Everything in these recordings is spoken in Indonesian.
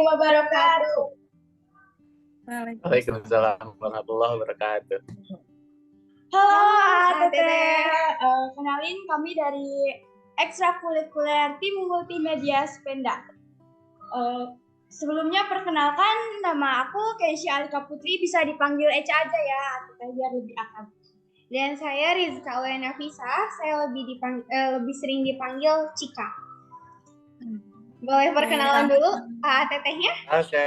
wabarakatuh. Waalaikumsalam warahmatullahi wabarakatuh. Halo Teteh, kenalin kami dari ekstrakurikuler tim multimedia Spenda. Sebelumnya perkenalkan, nama aku Keisha Alika Putri, bisa dipanggil Eca aja ya, Teteh biar lebih akrab. Dan saya Rizka Wena Visa, saya lebih sering dipanggil Cika. Boleh perkenalan dulu Tetehnya? Oke,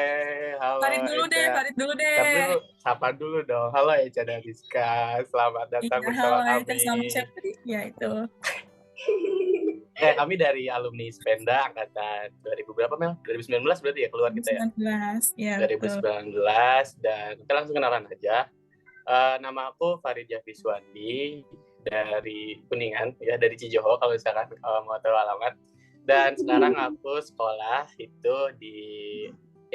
halo Farid dulu Eca. Tapi sapa dulu dong. Halo Eca dan Rizka, selamat datang bersama kami. Eca sama siapa ya itu? Kami dari alumni Spenda angkatan 2000 berapa Mel? 2019 berarti ya keluar kita ya? 2019, ya 2019 dan kita langsung kenalan aja. Nama aku Farid Jafiswandi dari Kuningan, ya dari Cijoho kalau misalkan mau tahu alamat. Dan sekarang aku sekolah itu di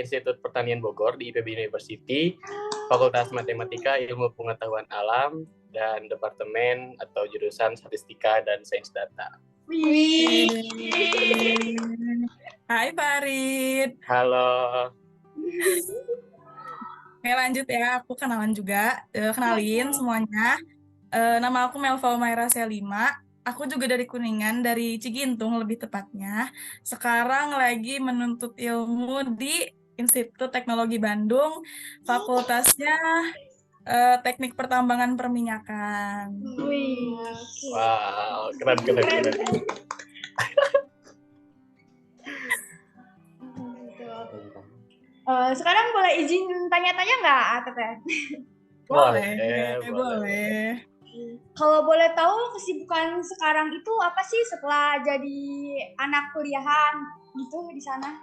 Institut Pertanian Bogor di IPB University, Fakultas Matematika Ilmu Pengetahuan Alam dan Departemen atau jurusan Statistika dan Sains Data. Hai Farid. Halo. Oke lanjut ya, aku kenalan juga. Kenalin semuanya. Nama aku Melva Umaira Selima. Aku juga dari Kuningan, dari Cigintung lebih tepatnya. Sekarang lagi menuntut ilmu di Institut Teknologi Bandung, fakultasnya Teknik Pertambangan Perminyakan. Wow, keren. Sekarang boleh izin tanya-tanya nggak, Teteh? Boleh. Kalau boleh tahu kesibukan sekarang itu apa sih setelah jadi anak kuliahan gitu di sana?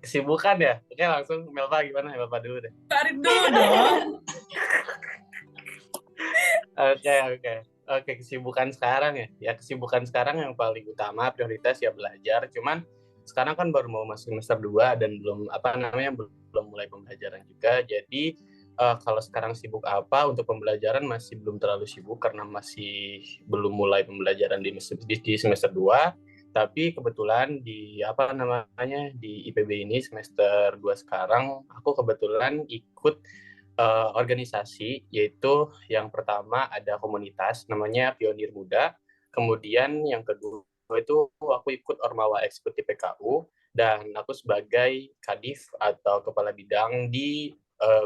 Kesibukan ya? Oke langsung Melva gimana? Melva dulu deh. Farid dulu dong. Oke, kesibukan sekarang ya. Ya kesibukan sekarang yang paling utama prioritas ya belajar. Cuman sekarang kan baru mau masuk semester 2 dan belum mulai pembelajaran juga. Jadi kalau sekarang sibuk apa untuk pembelajaran masih belum terlalu sibuk karena masih belum mulai pembelajaran di semester 2. Tapi kebetulan di IPB ini semester 2 sekarang aku kebetulan ikut organisasi, yaitu yang pertama ada komunitas namanya Pionir Muda, kemudian yang kedua itu aku ikut Ormawa Eksekutif PKU dan aku sebagai Kadif atau kepala bidang di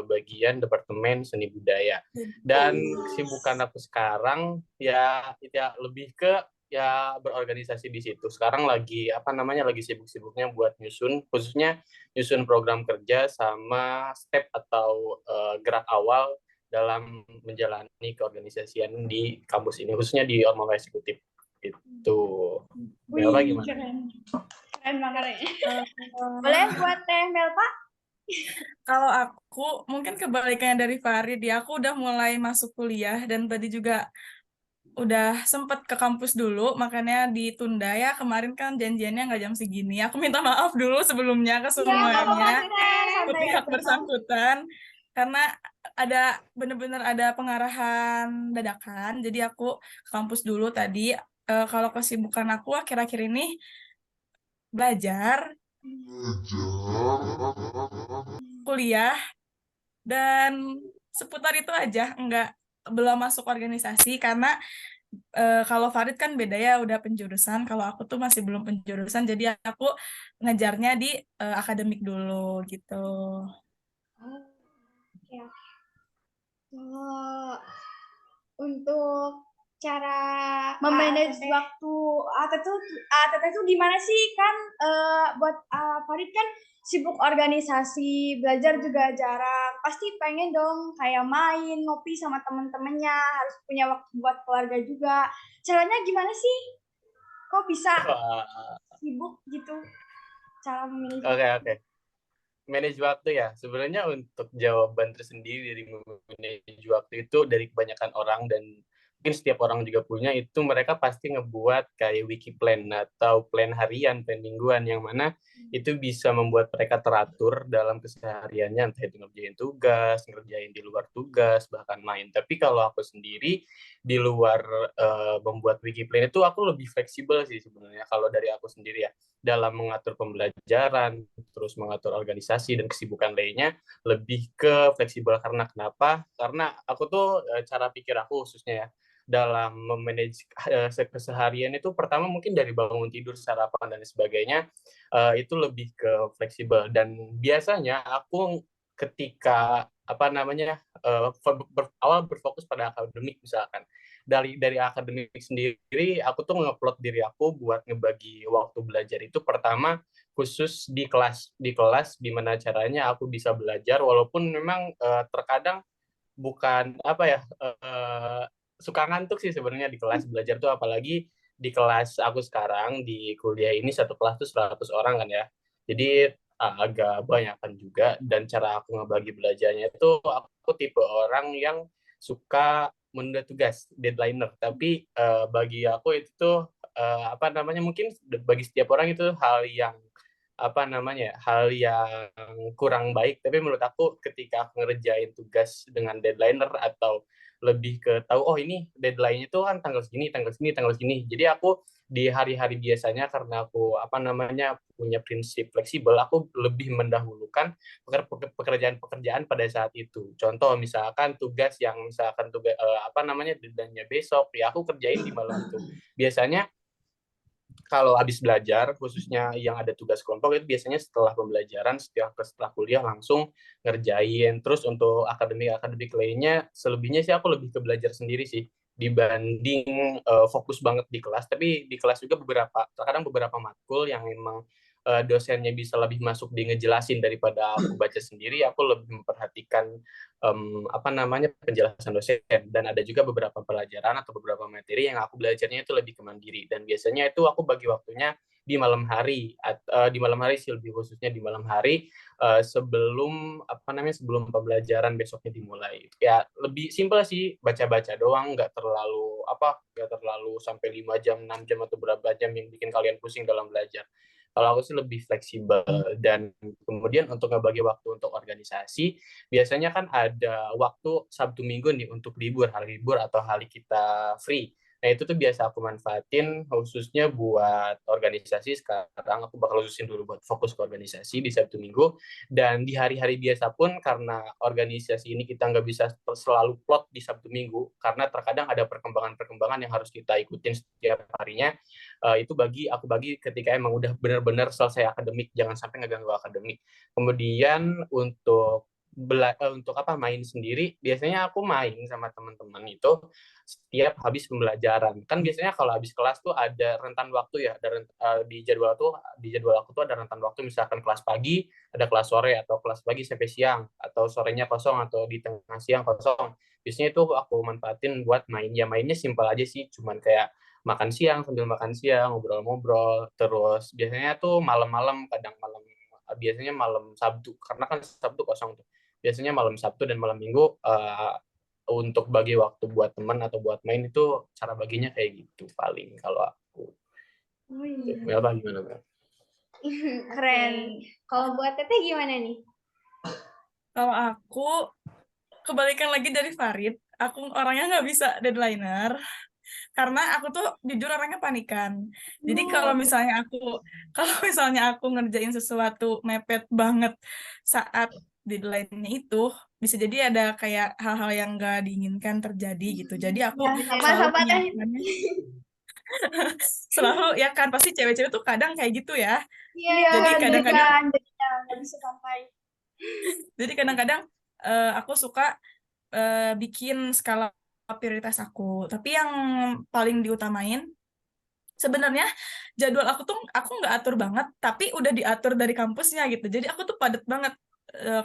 bagian Departemen Seni Budaya. Dan kesibukan aku sekarang ya lebih ke berorganisasi di situ. Sekarang lagi sibuk-sibuknya buat khususnya nyusun program kerja sama step atau gerak awal dalam menjalani keorganisasian di kampus ini, khususnya di Ormawa Eksekutif. Itu. Melva gimana? Keren banget. Boleh buat Teh Melva? Kalau aku mungkin kebalikannya dari Farid ya, aku udah mulai masuk kuliah dan tadi juga udah sempet ke kampus dulu, makanya ditunda ya. Kemarin kan janjiannya nggak jam segini. Aku minta maaf dulu sebelumnya ke semuanya, ke pihak bersangkutan, karena bener-bener ada pengarahan dadakan. Jadi aku ke kampus dulu tadi. Kalau kesibukan aku akhir-akhir ini belajar, kuliah, dan seputar itu aja. Belum masuk organisasi karena kalau Farid kan beda ya, udah penjurusan. Kalau aku tuh masih belum penjurusan, jadi aku ngejarnya di akademik dulu gitu. Untuk cara memanage waktu Teteh tuh gimana sih kan buat Farid kan sibuk organisasi, belajar juga jarang, pasti pengen dong kayak main, ngopi sama temen-temennya, harus punya waktu buat keluarga juga. Caranya gimana sih? Kok bisa sibuk gitu? Cara memanage Oke. Manage waktu ya. Sebenarnya untuk jawaban tersendiri dari manage waktu itu dari kebanyakan orang dan mungkin setiap orang juga punya, itu mereka pasti ngebuat kayak wiki plan atau plan harian, plan mingguan, yang mana itu bisa membuat mereka teratur dalam kesehariannya, entah itu ngerjain tugas, ngerjain di luar tugas, bahkan main. Tapi kalau aku sendiri di luar membuat wiki plan itu aku lebih fleksibel sih sebenarnya kalau dari aku sendiri ya. dalam mengatur pembelajaran, terus mengatur organisasi dan kesibukan lainnya lebih ke fleksibel. Karena kenapa? Karena aku tuh cara pikir aku khususnya ya dalam memanage keseharian itu pertama mungkin dari bangun tidur, sarapan dan sebagainya itu lebih ke fleksibel. Dan biasanya aku ketika apa namanya awal berfokus pada akademik misalkan dari akademik sendiri aku tuh ngeplot diri aku buat ngebagi waktu belajar itu pertama khusus di kelas gimana caranya aku bisa belajar walaupun memang terkadang bukan apa ya suka ngantuk sih sebenarnya di kelas belajar tuh apalagi di kelas aku sekarang di kuliah ini satu kelas tuh 100 orang kan ya jadi agak banyak kan juga dan cara aku ngebagi belajarnya itu aku tipe orang yang suka menunda tugas deadlineer tapi bagi aku itu tuh apa namanya mungkin bagi setiap orang itu hal yang apa namanya hal yang kurang baik tapi menurut aku ketika aku ngerjain tugas dengan deadlineer atau lebih ke tahu oh ini deadline-nya itu kan tanggal segini tanggal segini tanggal segini jadi aku di hari-hari biasanya karena aku apa namanya punya prinsip fleksibel aku lebih mendahulukan pekerjaan-pekerjaan pada saat itu contoh misalkan tugas yang misalkan tugas apa namanya deadline-nya besok ya aku kerjain di malam itu biasanya kalau habis belajar, khususnya yang ada tugas kelompok itu biasanya setelah pembelajaran, setelah kuliah langsung ngerjain. Terus untuk akademik lainnya, selebihnya sih aku lebih ke belajar sendiri sih dibanding fokus banget di kelas. Tapi di kelas juga terkadang beberapa matkul yang memang dosennya bisa lebih masuk di ngejelasin daripada aku baca sendiri. Aku lebih memperhatikan apa namanya penjelasan dosen dan ada juga beberapa pelajaran atau beberapa materi yang aku belajarnya itu lebih ke mandiri dan biasanya itu aku bagi waktunya di malam hari di malam hari sih lebih khususnya di malam hari sebelum apa namanya sebelum pembelajaran besoknya dimulai ya lebih simpel sih baca-baca doang nggak terlalu sampai 5 jam 6 jam atau berapa jam yang bikin kalian pusing dalam belajar kalau aku sih lebih fleksibel dan kemudian untuk ngebagi waktu untuk organisasi biasanya kan ada waktu Sabtu Minggu nih untuk hari libur atau hari kita free. Nah itu tuh biasa aku manfaatin khususnya buat organisasi sekarang aku bakal khususin dulu buat fokus ke organisasi di Sabtu Minggu dan di hari-hari biasa pun karena organisasi ini kita nggak bisa selalu plot di Sabtu Minggu karena terkadang ada perkembangan-perkembangan yang harus kita ikutin setiap harinya itu aku bagi ketika emang udah benar-benar selesai akademik jangan sampai ngeganggu akademik kemudian untuk apa main sendiri biasanya aku main sama teman-teman itu setiap habis pembelajaran kan biasanya kalau habis kelas tuh ada rentan waktu ya di jadwal aku tuh ada rentan waktu misalkan kelas pagi ada kelas sore atau kelas pagi sampai siang atau sorenya kosong atau di tengah siang kosong biasanya itu aku manfaatin buat main ya mainnya simpel aja sih cuman kayak makan siang sambil makan siang ngobrol-ngobrol terus biasanya tuh malam-malam kadang malam biasanya malam Sabtu karena kan Sabtu kosong tuh biasanya malam Sabtu dan malam Minggu untuk bagi waktu buat teman atau buat main itu cara baginya kayak gitu paling kalau aku. Oh iya. Melba gimana Mel? Keren. Kalau buat Teteh gimana nih? Kalau aku kebalikan lagi dari Farid, aku orangnya nggak bisa deadlineer karena aku tuh jujur orangnya panikan. Jadi kalau misalnya aku ngerjain sesuatu mepet banget saat deadline-nya itu bisa jadi ada kayak hal-hal yang nggak diinginkan terjadi gitu. Jadi aku selalu Sama-sama Teh. menyiapkannya selalu ya kan pasti cewek-cewek tuh kadang kayak gitu ya. Iya, Jadi kadang-kadang jadinya nggak bisa sampai. aku suka bikin skala prioritas aku. Tapi yang paling diutamain sebenarnya jadwal aku nggak atur banget, tapi udah diatur dari kampusnya gitu. Jadi aku tuh padat banget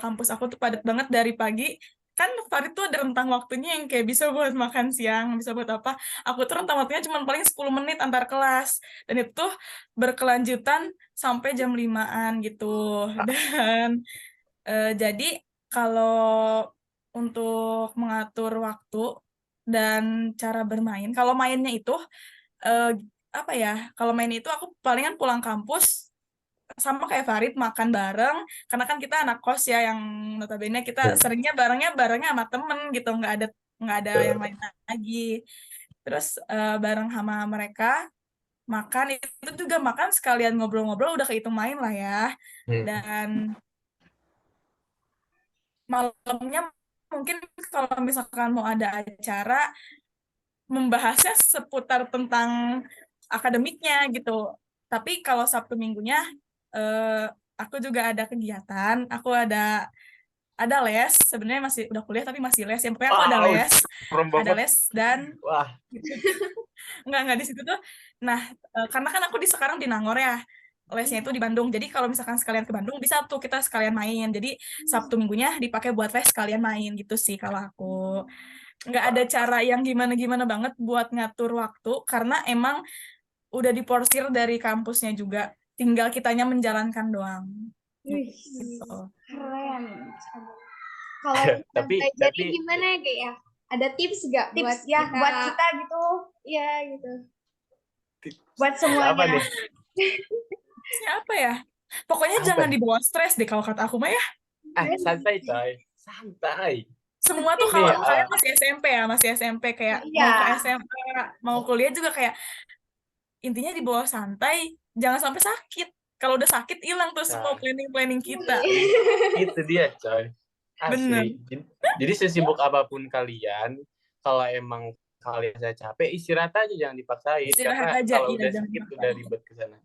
kampus aku tuh padat banget dari pagi. Kan Farid tuh ada rentang waktunya yang kayak bisa buat makan siang, bisa buat apa. Aku tuh rentang waktunya cuma paling 10 menit antar kelas. Dan itu tuh berkelanjutan sampai jam 5-an gitu. Dan jadi kalau untuk mengatur waktu dan cara bermain, kalau mainnya itu eh, apa ya? Kalau main itu aku palingan pulang kampus sama kayak Farid makan bareng, karena kan kita anak kos ya yang notabene kita seringnya barengnya sama temen gitu, nggak ada yang lain lagi. Terus bareng sama mereka makan itu juga makan sekalian ngobrol-ngobrol udah kehitung main lah ya. Hmm. Dan malamnya mungkin kalau misalkan mau ada acara membahasnya seputar tentang akademiknya gitu. Tapi kalau Sabtu Minggunya aku juga ada kegiatan, aku ada les, sebenarnya masih udah kuliah tapi masih les. Yang pokoknya aku ada Wow, les, serem ada banget. les dan Wah, nggak di situ tuh. Nah, karena kan aku sekarang di Nangor ya, lesnya itu di Bandung. Jadi kalau misalkan sekalian ke Bandung bisa tuh kita sekalian main. Jadi Sabtu Minggunya dipakai buat les sekalian main gitu sih kalau aku. Nggak ada cara yang gimana-gimana banget buat ngatur waktu karena emang udah diporsir dari kampusnya juga. Tinggal kitanya menjalankan doang. Wih, Gitu. keren. Kalau tapi jadi gimana ya kayak ya? Ada tips gak tips buat ya kita? buat kita gitu, ya gitu. Buat apa semuanya. nih? Siapa ya? Pokoknya Apa? jangan dibawa stres deh kalau kata aku mah ya. Santai coy, santai. Semua tuh Nih, kalau kalian masih SMP ya, masih SMP kayak Iya. mau ke SMA, mau kuliah juga kayak intinya dibawa santai, jangan sampai sakit. Kalau udah sakit hilang tuh semua Nah. planning kita. Itu dia coy, Bener. asli. Jadi sesibuk apapun kalian, kalau emang kalian capek, istirahat aja, jangan dipaksain. Istirahat Karena aja, kalau iya, udah jangan sakit dipaksain. udah ribet ke sana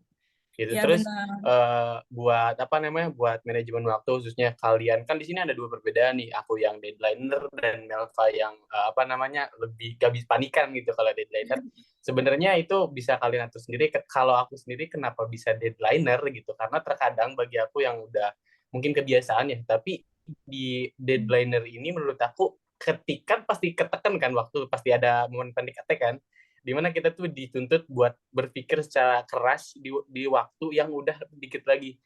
gitu. Ya Terus benar. buat apa namanya, buat manajemen waktu khususnya kalian, kan di sini ada dua perbedaan nih, aku yang deadlineer dan Melva yang apa namanya, lebih gak bisa panikan gitu. Kalau deadlineer sebenarnya itu bisa kalian atur sendiri. Kalau aku sendiri kenapa bisa deadlineer gitu, karena terkadang bagi aku yang udah mungkin kebiasaan ya, tapi di deadlineer ini menurut aku ketika pasti ketekan kan waktu, pasti ada momen panic attack kan, dimana kita tuh dituntut buat berpikir secara keras di waktu yang udah dikit lagi.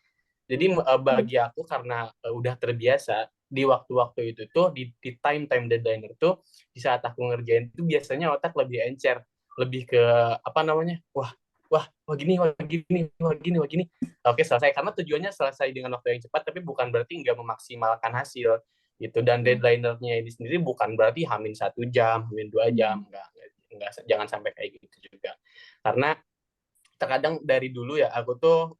Jadi bagi aku karena udah terbiasa di waktu-waktu itu tuh, di time deadline itu, di saat aku ngerjain itu biasanya otak lebih encer, lebih ke apa namanya, wah gini, oke selesai, karena tujuannya selesai dengan waktu yang cepat, tapi bukan berarti nggak memaksimalkan hasil gitu. Dan deadline-nya ini sendiri bukan berarti hamin 1 jam, hamin 2 jam, enggak, jangan sampai kayak gitu juga. Karena terkadang dari dulu ya aku tuh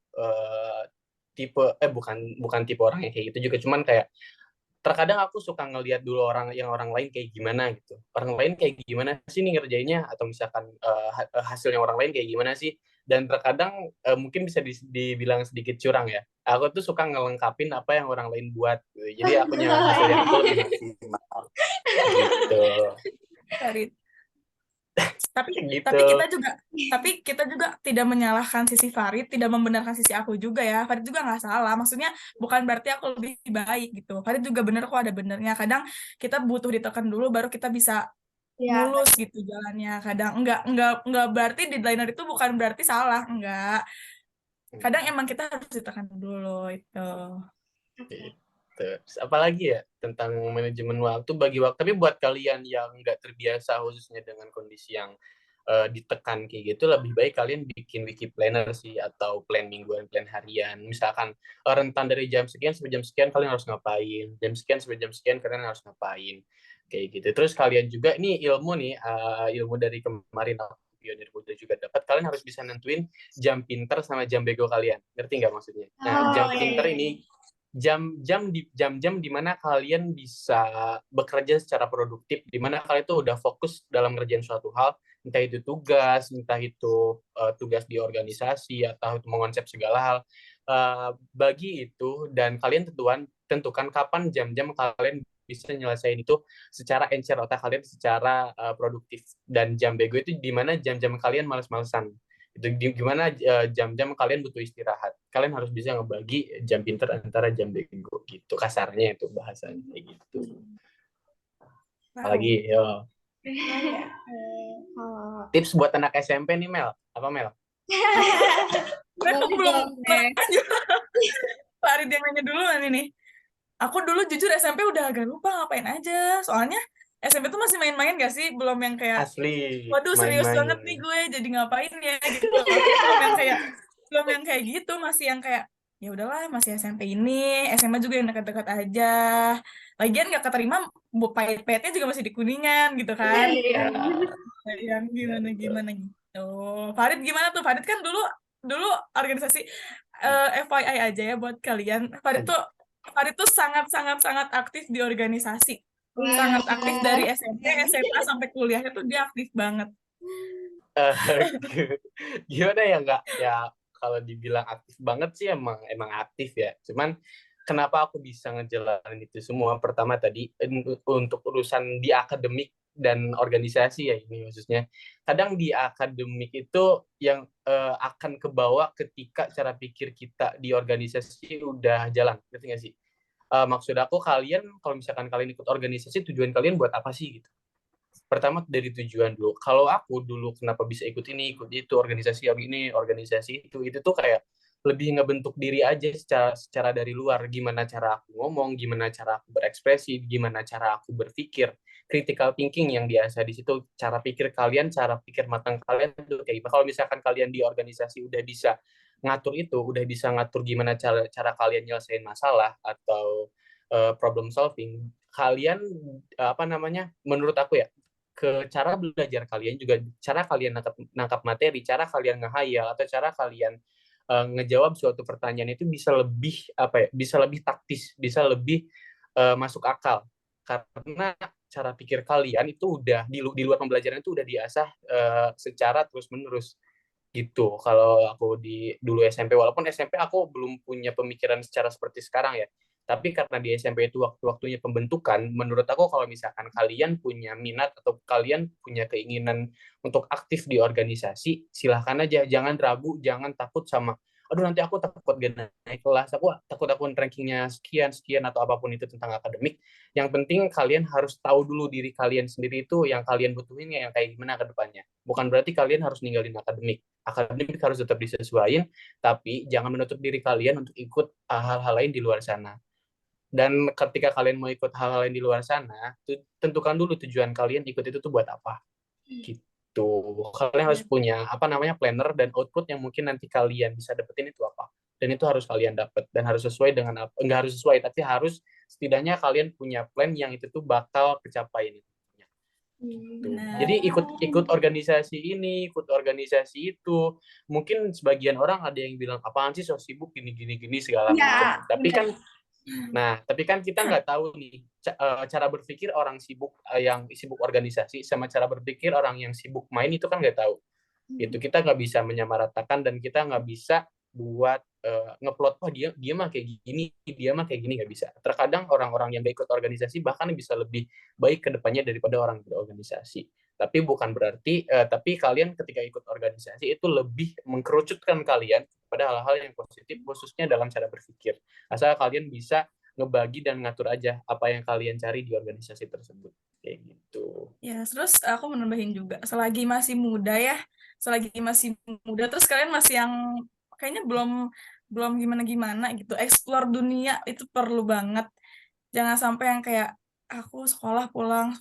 bukan tipe orang yang kayak gitu juga, cuman kayak terkadang aku suka ngelihat dulu orang lain kayak gimana gitu. Orang lain kayak gimana sih nih ngerjainnya, atau misalkan hasilnya orang lain kayak gimana sih. Dan terkadang mungkin bisa dibilang sedikit curang ya. Aku tuh suka ngelengkapin apa yang orang lain buat gitu. Jadi aku punya hasil yang itu lebih maksimal gitu. Tapi Gitu. tapi kita juga tidak menyalahkan sisi Farid, tidak membenarkan sisi aku juga ya. Farid juga nggak salah. Maksudnya bukan berarti aku lebih baik gitu. Farid juga bener kok, ada benernya. Kadang kita butuh ditekan dulu baru kita bisa mulus gitu jalannya. Kadang enggak berarti deadlineer itu bukan berarti salah, enggak. Kadang emang kita harus ditekan dulu itu. Terus apalagi ya tentang manajemen waktu, bagi waktu. Tapi buat kalian yang nggak terbiasa khususnya dengan kondisi yang ditekan kayak gitu, lebih baik kalian bikin wiki planner sih, atau plan mingguan, plan harian. Misalkan rentan dari jam sekian sampai jam sekian kalian harus ngapain, jam sekian sampai jam sekian kalian harus ngapain, kayak gitu. Terus kalian juga, ini ilmu nih, ilmu dari kemarin Pionir Muda juga dapat, kalian harus bisa nentuin jam pinter sama jam bego kalian. Ngerti nggak maksudnya? Nah, jam pinter ini jam-jam di mana kalian bisa bekerja secara produktif, di mana kalian itu udah fokus dalam ngerjain suatu hal, entah itu tugas, entah itu tugas di organisasi, atau itu mengonsep segala hal. Bagi itu, dan kalian tentukan kapan jam-jam kalian bisa nyelesain itu secara encer otak kalian, secara produktif. Dan jam bego itu di mana jam-jam kalian males-malesan. Itu gimana jam-jam kalian butuh istirahat. Kalian harus bisa ngebagi jam pinter antara jam bego gitu, kasarnya itu bahasanya kayak gitu. Apalagi yo. Tips buat anak SMP nih, Mel. Apa, Mel? Aku belum Farid yang nanya dulu nih. Aku dulu jujur SMP udah agak lupa ngapain aja. Soalnya SMP tuh masih main-main gak sih? Belum yang kayak asli waduh serius main-main banget nih gue jadi ngapain ya gitu. belum yang kayak gitu, masih yang kayak ya udahlah masih SMP ini, SMA juga yang dekat-dekat aja. Lagian gak keterima, pahit-pahitnya juga masih di Kuningan gitu kan. Iya. Yang gimana gitu. Oh, Farid gimana tuh? Farid kan dulu dulu organisasi FYI aja ya buat kalian. Farid tuh sangat sangat sangat aktif di organisasi. Wah. Sangat aktif dari SMP, SMA sampai kuliahnya tuh dia aktif banget. Eh, Gimana ya, nggak ya, kalau dibilang aktif banget sih emang aktif ya. Cuman kenapa aku bisa ngejalanin itu semua? Pertama tadi untuk urusan di akademik dan organisasi ya, ini khususnya. Kadang di akademik itu yang akan kebawa ketika cara pikir kita di organisasi udah jalan, ngerti nggak sih? Maksud aku, kalian kalau misalkan kalian ikut organisasi, tujuan kalian buat apa sih gitu? Pertama dari tujuan dulu. Kalau aku dulu kenapa bisa ikut ini, ikut itu, organisasi yang ini, organisasi itu tuh kayak lebih ngebentuk diri aja secara dari luar. Gimana cara aku ngomong, gimana cara aku berekspresi, gimana cara aku berpikir. Critical thinking yang biasa di situ, cara pikir kalian, cara pikir matang kalian tuh kayak gimana. Kalau misalkan kalian di organisasi udah bisa ngatur itu, udah bisa ngatur gimana cara kalian nyelesain masalah atau problem solving, kalian apa namanya, menurut aku ya, ke cara belajar kalian juga, cara kalian nangkap materi, cara kalian ngehayal, atau cara kalian ngejawab suatu pertanyaan itu bisa lebih apa ya, bisa lebih taktis, bisa lebih masuk akal, karena cara pikir kalian itu udah di luar pembelajaran itu udah diasah secara terus menerus gitu. Kalau aku di dulu SMP, walaupun SMP aku belum punya pemikiran secara seperti sekarang ya, tapi karena di SMP itu waktu-waktunya pembentukan, menurut aku kalau misalkan kalian punya minat atau kalian punya keinginan untuk aktif di organisasi, silahkan aja, jangan ragu, jangan takut sama, aduh nanti aku takut gak naik kelas, aku takut aku rankingnya sekian sekian atau apapun itu tentang akademik. Yang penting kalian harus tahu dulu diri kalian sendiri itu yang kalian butuhin yang kayak gimana ke depannya. Bukan berarti kalian harus ninggalin akademik harus tetap disesuaikan, tapi jangan menutup diri kalian untuk ikut hal-hal lain di luar sana. Dan ketika kalian mau ikut hal-hal lain di luar sana, tentukan dulu tujuan kalian ikut itu tuh buat apa. Gitu. Kalian harus punya apa namanya, planner dan output yang mungkin nanti kalian bisa dapetin itu apa. Dan itu harus kalian dapat dan harus sesuai dengan apa. Enggak harus sesuai, tapi harus setidaknya kalian punya plan yang itu tuh bakal kecapai ini. Jadi ikut organisasi ini, ikut organisasi itu. Mungkin sebagian orang ada yang bilang, apaan sih so sibuk gini segala macam. Tapi kan kita nggak tahu nih cara berpikir orang sibuk yang sibuk organisasi sama cara berpikir orang yang sibuk main itu kan nggak tahu. Itu kita nggak bisa menyamaratakan dan kita nggak bisa buat ngeplot, oh dia mah kayak gini, dia mah kayak gini, nggak bisa. Terkadang orang-orang yang gak ikut organisasi bahkan bisa lebih baik ke depannya daripada orang berorganisasi. Tapi bukan berarti, tapi kalian ketika ikut organisasi itu lebih mengkerucutkan kalian pada hal-hal yang positif, khususnya dalam cara berpikir. Asal kalian bisa ngebagi dan ngatur aja apa yang kalian cari di organisasi tersebut. Kayak gitu. Ya, terus aku menambahin juga, selagi masih muda ya, terus kalian masih yang kayaknya belum belum gimana-gimana gitu, explore dunia itu perlu banget. Jangan sampai yang kayak aku sekolah pulang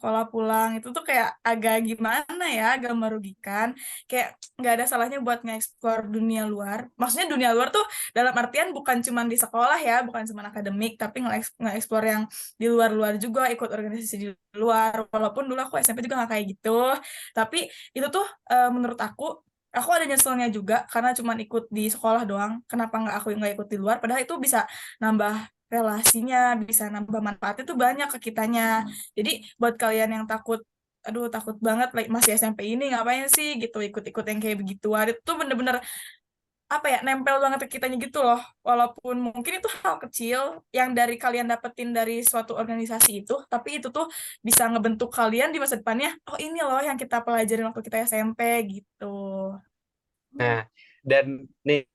itu tuh kayak agak gimana ya, agak merugikan. Kayak nggak ada salahnya buat nge-explore dunia luar. Maksudnya dunia luar tuh dalam artian bukan cuma di sekolah ya, bukan cuma akademik, tapi nge-explore yang di luar-luar juga, ikut organisasi di luar. Walaupun dulu aku SMP juga nggak kayak gitu, tapi itu tuh menurut aku ada nyeselnya juga karena cuma ikut di sekolah doang. Kenapa nggak ikut di luar? Padahal itu bisa nambah relasinya, bisa nambah manfaatnya tuh banyak ke kitanya. Jadi buat kalian yang takut, aduh takut banget masih SMP ini ngapain sih gitu ikut-ikut yang kayak begituan, itu tuh bener-bener apa ya, nempel banget ke kitanya gitu loh. Walaupun mungkin itu hal kecil yang dari kalian dapetin dari suatu organisasi itu, tapi itu tuh bisa ngebentuk kalian di masa depannya. Oh ini loh yang kita pelajarin waktu kita SMP gitu. Nah, dan nih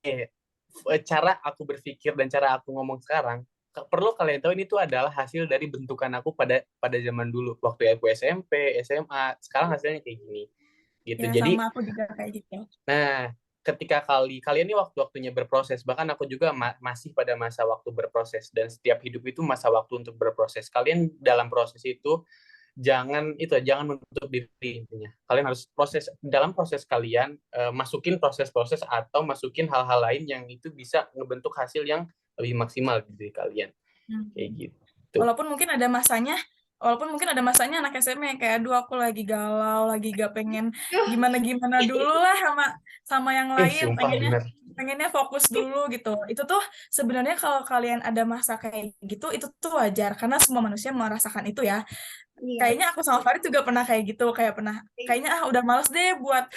cara aku berpikir dan cara aku ngomong sekarang, perlu kalian tahu ini tuh adalah hasil dari bentukan aku pada zaman dulu, waktu aku SMP, SMA. Sekarang hasilnya kayak gini. Gitu. Ya Jadi, sama aku juga kayak gitu. nah, ketika kalian ini waktu-waktunya berproses, bahkan aku juga masih pada masa waktu berproses, dan setiap hidup itu masa waktu untuk berproses. Kalian dalam proses itu jangan menutup diri intinya. Kalian harus dalam proses kalian, masukin proses-proses atau masukin hal-hal lain yang itu bisa ngebentuk hasil yang lebih maksimal di diri kalian. Kayak gitu. Walaupun mungkin ada masanya, walaupun mungkin ada masanya anak SMA yang kayak aduh aku lagi galau, lagi gak pengen gimana-gimana dulu lah sama yang lain, Sumpah bener. pengennya fokus dulu gitu. Itu tuh sebenarnya kalau kalian ada masa kayak gitu, itu tuh wajar karena semua manusia merasakan itu ya. Iya. Kayaknya aku sama Farid juga pernah kayak gitu, kayaknya udah males deh buat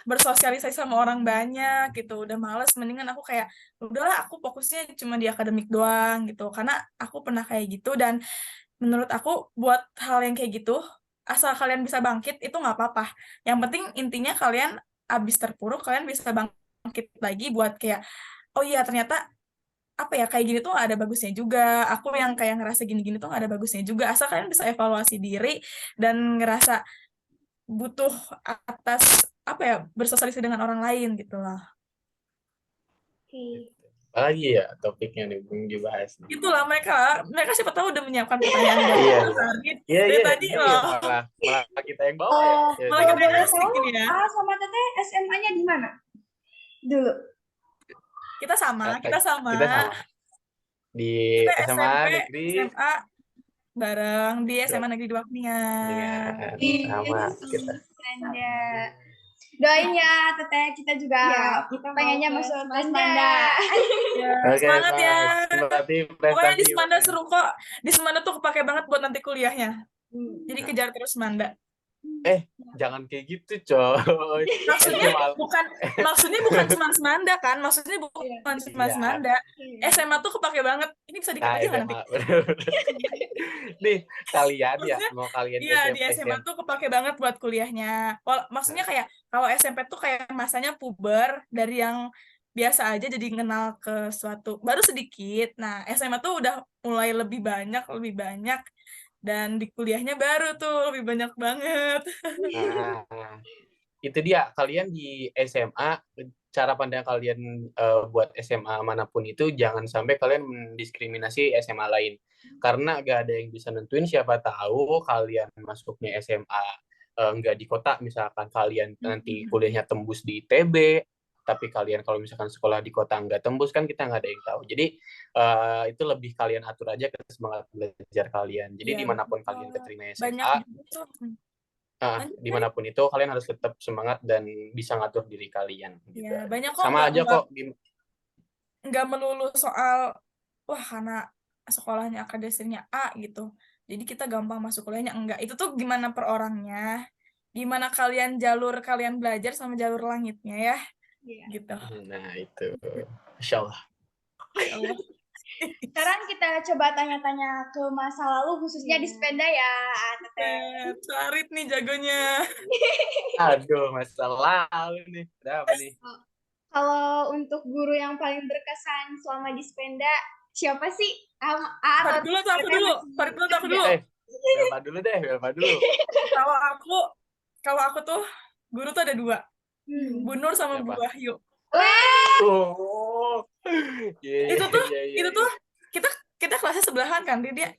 bersosialisasi sama orang banyak gitu, udah males, mendingan aku kayak udahlah aku fokusnya cuma di akademik doang gitu, karena aku pernah kayak gitu. Dan menurut aku buat hal yang kayak gitu, asal kalian bisa bangkit itu nggak apa-apa. Yang penting intinya kalian abis terpuruk, kalian bisa bangkit lagi buat kayak, oh iya ternyata apa ya kayak gini tuh ada bagusnya juga. Aku yang kayak ngerasa gini-gini tuh ada bagusnya juga. Asal kalian bisa evaluasi diri dan ngerasa butuh atas apa ya bersosialisasi dengan orang lain gitu lah. Oke. Apalagi ya topiknya nih belum dibahas nih. Itulah mereka siapa tahu udah menyiapkan pertanyaan buat Iya, kita, Farid. Iya, Dari tadi iya, loh. malah kita yang bawa ya. Ya, Malah iya. kita yang boleh asik tahu, ini ya. sama Teteh SMA-nya di mana? Dulu. Kita sama. Kita sama. Di Kita SMA SMP, negeri SMA bareng di SMA Negeri 2 Kuningan. sama kita. Anda. Doain ya Teteh, kita juga Iya, kita pengennya mau ke masuk Semanda. Semanda. Ya, Oke, semangat ya. Berarti Pokoknya di prestasi. Semanda seru kok. Di Semanda tuh kepake banget buat nanti kuliahnya. Jadi kejar terus Semanda. Jangan kayak gitu, coy. Maksudnya bukan cuma Semanda kan? Maksudnya bukan cuma Iya. Semanda. SMA tuh kepake banget. Ini bisa dikit aja nggak nanti? Nih, kalian ya, Maksudnya, mau kalian iya, di SMA tuh kepake banget buat kuliahnya. Maksudnya kayak kalau SMP tuh kayak masanya puber dari yang biasa aja jadi kenal ke suatu baru sedikit. Nah, SMA tuh udah mulai lebih banyak dan di kuliahnya baru tuh lebih banyak banget. Nah, itu dia kalian di SMA cara pandang kalian buat SMA manapun itu jangan sampai kalian mendiskriminasi SMA lain karena gak ada yang bisa nentuin siapa tahu kalian masuknya SMA nggak di kota misalkan kalian nanti kuliahnya tembus di ITB tapi kalian kalau misalkan sekolah di kota nggak tembus kan kita nggak ada yang tahu jadi itu lebih kalian atur aja ke semangat belajar kalian jadi Iya, dimanapun kalian keterima SMA banyak gitu. dimanapun itu kalian harus tetap semangat dan bisa ngatur diri kalian gitu. Ya, banyak kok sama aja kok nggak melulu soal wah karena sekolahnya akademisinya A gitu jadi kita gampang masuk kuliahnya enggak itu tuh gimana per orangnya gimana jalur kalian belajar sama jalur langitnya ya gitu. Nah itu Insya Allah. Sekarang kita coba tanya-tanya ke masa lalu khususnya di Sepeda ya Teteh. Farid nih jagonya. Aduh masa lalu nih ada apa nih Kalau untuk guru yang paling berkesan selama di Sepeda siapa sih? Farid dulu atau aku dulu? Belva dulu deh Kalau aku tuh guru tuh ada 2. Bu Nur sama Bu Wahyu. Itu tuh kita kelasnya sebelahan kan dia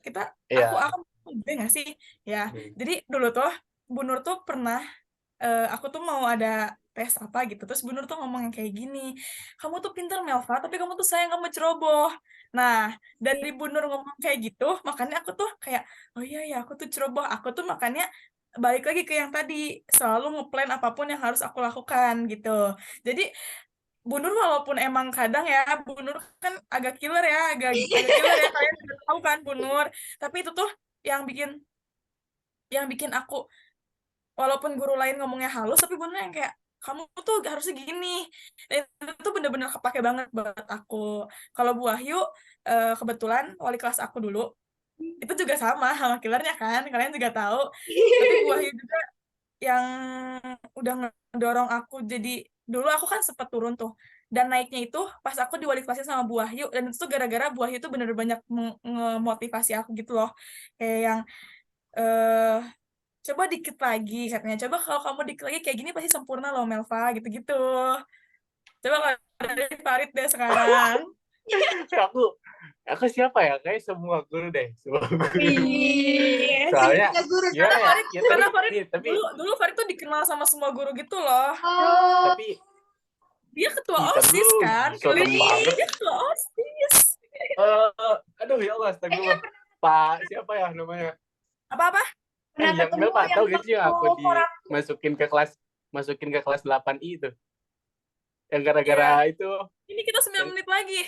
aku nggak sih ya. Jadi dulu tuh Bu Nur tuh pernah aku tuh mau ada tes apa gitu terus Bu Nur tuh ngomong yang kayak gini kamu tuh pinter Melva tapi kamu tuh sayang kamu ceroboh. Nah dari Bu Nur ngomong kayak gitu makanya aku tuh kayak oh iya ya aku tuh ceroboh aku tuh makanya balik lagi ke yang tadi selalu ngeplan apapun yang harus aku lakukan gitu. Jadi Bu Nur walaupun emang kadang ya Bu Nur kan agak killer ya kalian juga tahu kan Bu Nur tapi itu tuh yang bikin aku walaupun guru lain ngomongnya halus tapi Bu Nur yang kayak kamu tuh harusnya gini dan itu tuh bener-bener kepake banget buat aku. Kalau Bu Wahyu kebetulan wali kelas aku dulu itu juga sama killernya kan kalian juga tahu tapi Bu Wahyu juga yang udah ngedorong aku jadi dulu aku kan sempat turun tuh dan naiknya itu pas aku di wali kelasnya sama Bu Wahyu dan itu tuh gara-gara Bu Wahyu tuh bener banyak ngemotivasi aku gitu loh kayak yang coba dikit lagi katanya coba kalau kamu dikit lagi kayak gini pasti sempurna loh Melva gitu-gitu. Coba kalau dari Farid deh sekarang. aku siapa ya kayak semua guru deh Iya, soalnya karena Farid dulu Farid tuh dikenal sama semua guru gitu loh. Tapi dia ketua OSIS kan dia ketua OSIS. Aduh ya Allah astagfirullah Pak siapa ya namanya Apa-apa? Pernah yang ketemu Mel tahu gak sih yang aku waktu forak. masukin ke kelas 8I itu. Yang Iya. gara-gara itu Ini kita 9 menit lagi.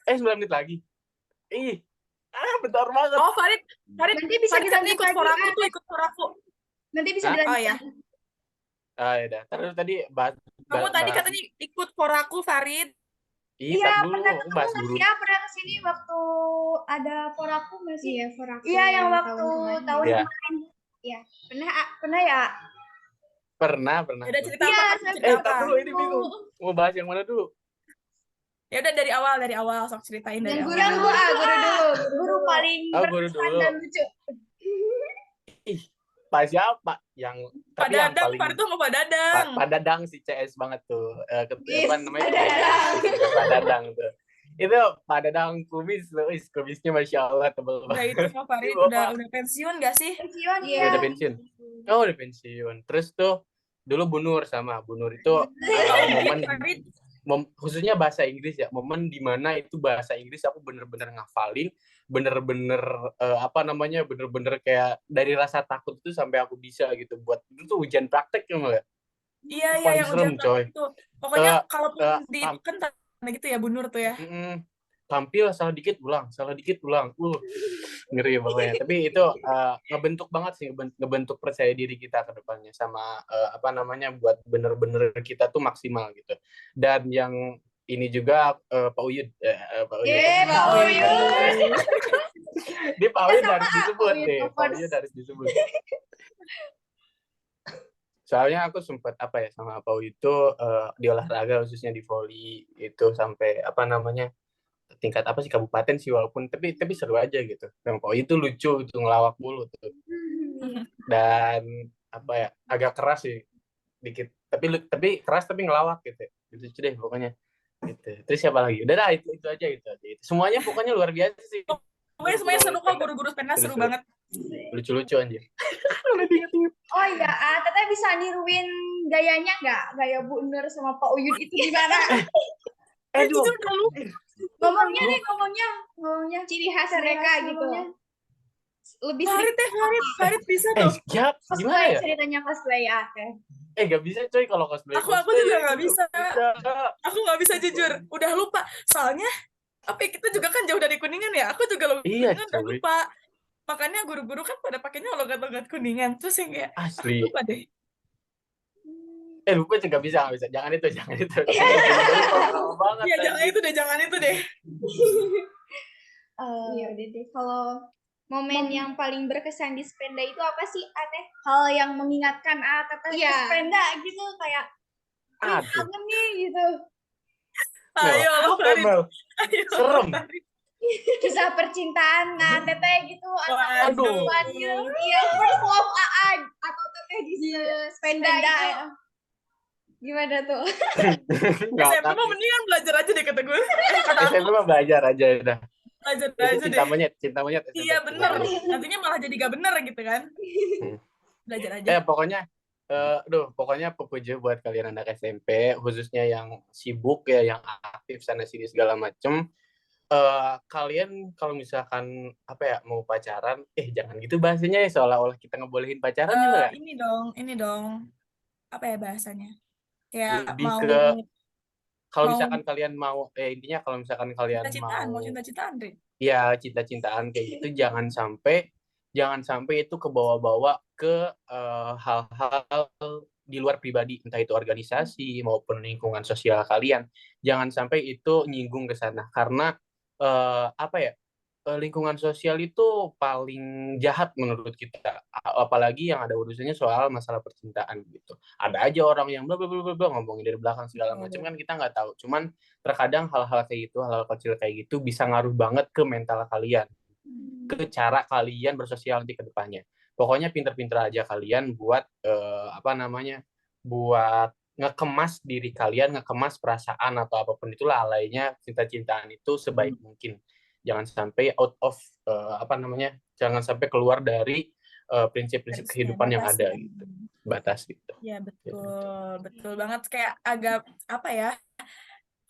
9 menit lagi. Bentar banget. Oh, Farid Nanti bisa katanya dilanjut ikut lagi foraku kan? tuh, ikut foraku. Nanti bisa Hah? dilanjut Oh ya. lagi. Ya udah. Terus tadi Kamu tadi katanya ikut foraku, Farid. Iya, tar dulu. pernah Aku ketemu bahas nggak dulu. sih ya? Pernah kesini waktu ada foraku nggak sih? Iya, foraku Iya, yang tahun waktu kemarin. tahun Iya. kemarin. Iya. Pernah ya? Pernah. Ya udah, cerita Iya, apa? Kamu saya cerita Tar apa? dulu, ini bingung. Mau bahas yang mana dulu? Ya udah, dari awal sok ceritain dari Yang awal. guru dulu. Guru paling Guru berkesan dulu. dan lucu. Pak siapa? Yang Pak tapi yang Dadang, paling Farid tuh mau Pak Dadang. Pak Dadang si CS banget tuh. Yes, Apa namanya? Pak Dadang. Pak Dadang tuh. Itu Pak Dadang kumis loh. Kumisnya Masya Allah tebel Udah banget. itu mah Farid Bapak. udah pensiun gak sih? Pensiun Iya. ya. Udah pensiun. Oh, udah pensiun. Terus tuh dulu Bu Nur itu kalau khususnya bahasa Inggris ya, momen dimana itu bahasa Inggris aku bener-bener ngafalin, bener-bener bener-bener kayak dari rasa takut itu sampai aku bisa gitu. Buat itu tuh ujian praktek ya Mel ya. Iya, Paling yang serem, ujian praktek itu. Pokoknya Eh, kalaupun eh, di tam- kan gitu ya Bu Nur tuh ya. tampil salah dikit ulang. Ngeri pokoknya. Tapi itu ngebentuk banget sih, ngebentuk percaya diri kita ke depannya sama buat bener-bener kita tuh maksimal gitu. Dan yang ini juga Pak Uyud. Pak Uyud. Pak Uyud. Dia Pak Uyud harus Pak disebut Uyud deh. Pak lovers. Uyud harus disebut. Soalnya aku sempat sama Pak Uyud itu di olahraga khususnya di volley itu sampai tingkat kabupaten sih, walaupun tapi seru aja gitu. Dan Pak Uyud itu lucu itu ngelawak mulu tuh. Dan agak keras sih dikit, tapi keras tapi ngelawak gitu. Gitu deh pokoknya. Gitu. Terus siapa lagi? Udah dah itu aja. Semuanya pokoknya luar biasa sih. Pokoknya semuanya seru kok, guru-guru sepeda seru banget. Lucu-lucu anjir. Oh iya, Teteh bisa niruin gayanya nggak? Gaya Bu Nur sama Pak Uyud itu gimana? Jujur udah lupa. Ngomongnya Ciri khas mereka gitu. Lebih Farid bisa tuh. Siap, gimana cosplay ya? ceritanya cosplay ya. Gak bisa coy kalau cosplay. Aku juga nggak bisa. Aku nggak bisa jujur, udah lupa. Soalnya kita juga kan jauh dari Kuningan ya. Aku juga Kuningan udah lupa. Makanya guru-guru kan pada pakainya logat-logat Kuningan. Terus yang kayak asli. Lupa deh. Lupa juga bisa. Jangan itu. Iya, jangan itu deh. Iya udah deh. Kalau momen yang paling berkesan di sepeda itu apa sih, Ateh? Hal yang mengingatkan Teteh Iya. sepeda gitu kayak kangen nih gitu. Ayo, Farid. Serem. Kisah percintaan Teteh gitu atau Waduh. Iya, first love atau Teteh di sepeda itu. Gimana tuh? SMP mah mendingan belajar aja deh kata gue. SMP mah belajar aja udah. Belajar aja deh. Cinta monyet. Iya bener. Nantinya malah jadi gak bener gitu kan. Belajar aja. Pokoknya pepuji buat kalian anak SMP, khususnya yang sibuk ya, yang aktif sana sini segala macem. Kalian kalau misalkan mau pacaran, jangan gitu bahasanya ya, seolah-olah kita ngebolehin pacaran ya. Ini dong. Apa ya bahasanya? Kayak lebih mau ke kalau misalkan kalian mau intinya kalau misalkan kalian mau cinta-cintaan, Rin. Iya, cinta-cintaan kayak gitu jangan sampai itu kebawa-bawa ke hal-hal di luar pribadi, entah itu organisasi maupun lingkungan sosial kalian. Jangan sampai itu nyinggung ke sana karena lingkungan sosial itu paling jahat menurut kita, apalagi yang ada urusannya soal masalah percintaan gitu. Ada aja orang yang bla bla bla bla ngomongin dari belakang segala macam, kan kita nggak tahu. Cuman terkadang hal-hal kayak gitu, hal-hal kecil kayak gitu bisa ngaruh banget ke mental kalian, ke cara kalian bersosial nanti ke depannya. Pokoknya pinter-pinter aja kalian buat buat ngekemas diri kalian, ngekemas perasaan atau apapun itulah alainya cinta-cintaan itu sebaik mungkin. Jangan sampai out of jangan sampai keluar dari prinsip-prinsip kehidupan yang ada gitu. Batas gitu. Ya betul banget. Kayak agak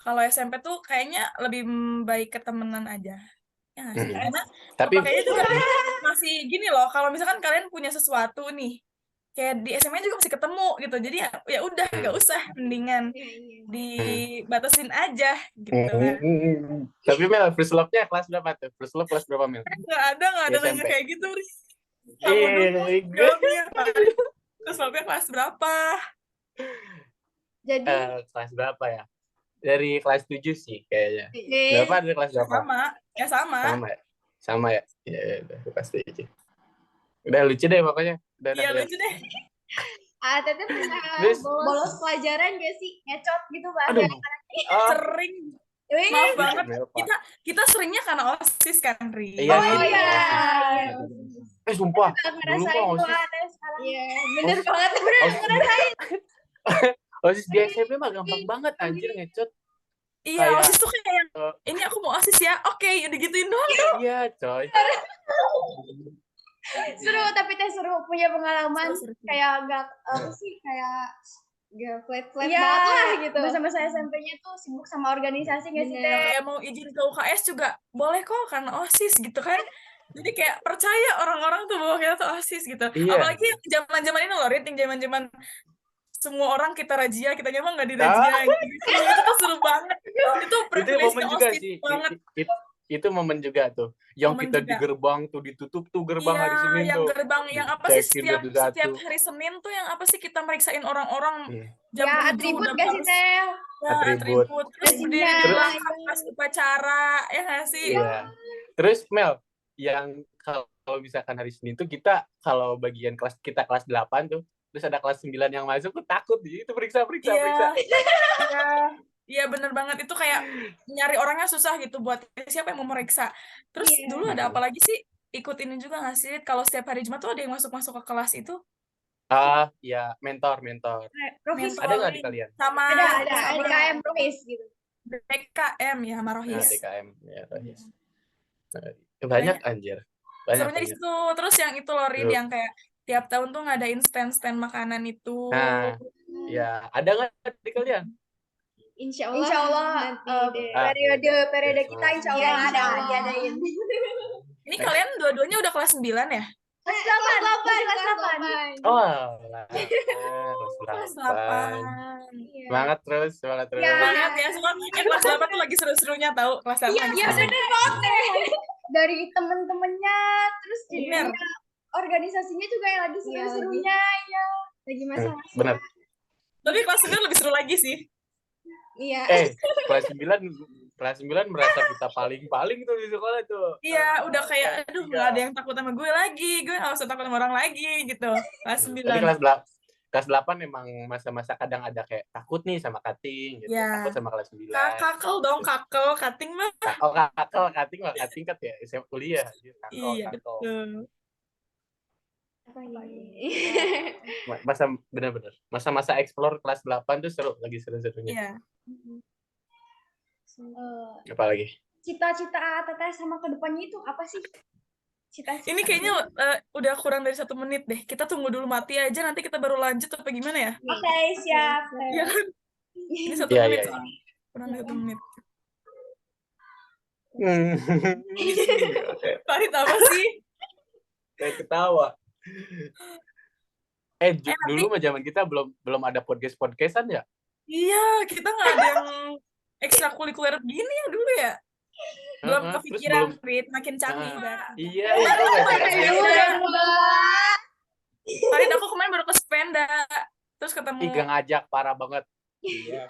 kalau SMP tuh kayaknya lebih baik ketemenan aja. Ya nggak sih? Karena Tapi kayaknya juga masih gini loh, kalau misalkan kalian punya sesuatu nih, kayak di SMA juga masih ketemu gitu. Jadi ya udah nggak usah, mendingan Iya, iya. dibatasin aja gitu kan. tapi Mel, first love-nya kelas berapa tuh? First love kelas berapa Mel? Nggak Di ada nanya SMP. kayak gitu, Ri. Kamu dulu Iya, jawabnya, Farid. Terus sampai kelas berapa? Jadi kelas berapa ya? Dari kelas 7 sih kayaknya. Berapa dari kelas berapa? Sama. Sama ya? Sama ya? Iya, udah kelas 7. Udah lucu deh pokoknya. Udah, Iya udah. lucu deh. Teteh pernah Terus? bolos pelajaran gak sih? ngecot gitu Mbak. Aduh. Sering. Maaf banget. Kita seringnya karena OSIS kan, Ri. Iya Oh sih. iya. Sumpah. Dulu Ngerasain mah tuh OSIS. ada sekarang. Iya, bener banget. OSIS di SMP mah gampang banget anjir ngecot. Iya, Kayak, OSIS tuh kayak yang, ini aku mau OSIS ya. Oke, udah gituin doang. Iya, coy. Seru tapi teh seru punya pengalaman Seru. kayak gak apa sih kayak Gak flat-flat Iya, banget lah gitu. masa-masa SMP-nya tuh sibuk sama organisasi nggak sih Bener. teh? Kayak mau izin ke UKS juga boleh kok karena OSIS gitu kan. Jadi kayak percaya orang-orang tuh bahwa kita tuh OSIS gitu. Iya. Apalagi yang zaman-zaman ini loh, Rit, yang zaman-zaman semua orang kita razia, kita nyaman nggak dirazia gitu. Itu tuh seru banget. Itu privilege momen juga OSIS sih. banget. Itu momen juga tuh. Yang Momen kita juga. di gerbang tuh ditutup tuh gerbang Iya, hari Senin yang tuh. gerbang yang apa sih Cekin setiap satu-satu. hari Senin tuh yang apa sih kita meriksain orang-orang jam Ya 7 atribut udah gak sih harus teh? ya, Atribut. terus berdiri di Terus- belakang pas upacara ya nggak sih? Iya. Terus Mel, yang kalau misalkan hari Senin tuh kita kalau bagian kelas kita kelas 8 tuh, terus ada kelas 9 yang masuk tuh takut itu periksa. Iya. Iya bener banget, itu kayak nyari orangnya susah gitu buat siapa yang mau meriksa. Terus Iya. dulu ada apa lagi sih? Ikut ini juga nggak sih? Kalau setiap hari Jumat tuh ada yang masuk ke kelas itu? Ya mentor. Rohis Mentor. Ada nggak di kalian? Sama ada DKM Rohis gitu. BKM ya sama Nah, Rohis. DKM ya Rohis. Banyak anjir. Banyak. Serunya di situ. Terus yang itu loh, Rid, yang kayak tiap tahun tuh ngadain stand-stand makanan itu. Nah, ya ada nggak di kalian? Insya Insya Allah nanti deh. periode kita insya Allah Iya, ada insya Allah. diadain. Ini kalian dua-duanya udah kelas 9 ya? Kelas 8. Oh, lah. Kelas 8. 8. Iya. Semangat terus. Ya. Banget ya, semua kelas 8 tuh lagi seru-serunya tahu kelas 8. Iya bener banget teh. Dari temen-temennya terus Bener. juga organisasinya juga yang lagi seru-serunya ya. Lagi masa-masa. Benar. Tapi kelas 9 lebih seru lagi sih. Iya. Kelas 9 merasa kita paling tuh di sekolah tuh. Iya, udah kayak aduh nggak ada yang takut sama gue lagi. Gue nggak usah takut sama orang lagi gitu. Kelas 9. Tapi kelas 8 memang masa-masa kadang ada kayak takut nih sama cutting gitu. Ya. Takut sama kelas 9. Kakel dong, cutting mah. Cutting mah cutting kan ya SMA kuliah. Iya, Kakel. betul. Apa ini? Masa benar-benar. Masa-masa explore kelas 8 tuh seru, lagi seru-serunya. Iya. Apa lagi? Cita-cita teteh sama kedepannya itu apa sih? Cita-cita. Ini kayaknya udah kurang dari 1 menit deh. Kita tunggu dulu mati aja, nanti kita baru lanjut apa gimana ya? Oke, siap. Iya kan? Ini 1 Iya, menit iya. soalnya. Kurang dari 1 menit. Farid apa sih? Kayak ketawa. Dulu mah zaman kita belum ada podcastan ya? Iya, kita nggak ada yang ekstrakurikuler gini ya dulu ya. Belum kepikiran, Rit, makin canggih banget. Iya, itu Farid, aku kemarin baru ke Spenda, terus ketemu Iga ngajak parah banget. Iya.